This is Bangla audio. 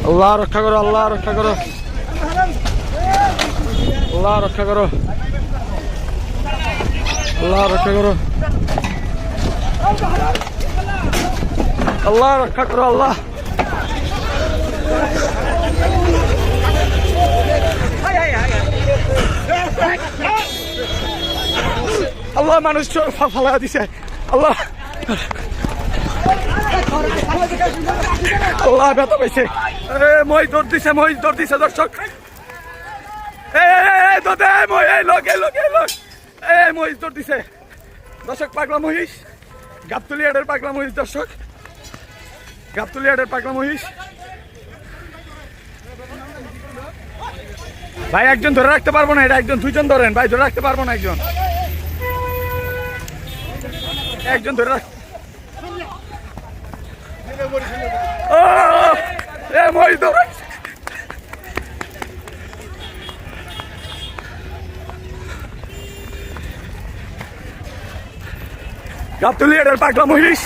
আল্লাহ রক্ষা করো, আল্লাহ রক্ষা করো, আল্লাহ রক্ষা করো, আল্লাহ রক্ষা করো, আল্লাহ রক্ষা করো, আল্লাহ। আল্লাহ মানুষ ফালা দিছে, আল্লাহ আল্লাহ ব্যথা পাইছে, মই দৌড় দিছে দর্শক, মহিষ দৌড় দিছে দর্শক, পাগলা মহিষ, গাবতলী হাটের পাগলা মহিষ দর্শক, গাবতলী হাটের পাগলা মহিষ। ভাই একজন ধরে রাখতে পারবো না, এটা একজন, দুইজন ধরেন ভাই, ধরে রাখতে পারবো না, একজন ধরে রাখ, মহিষ ধরে গাবতলী হাটের পাগলা মহিষ।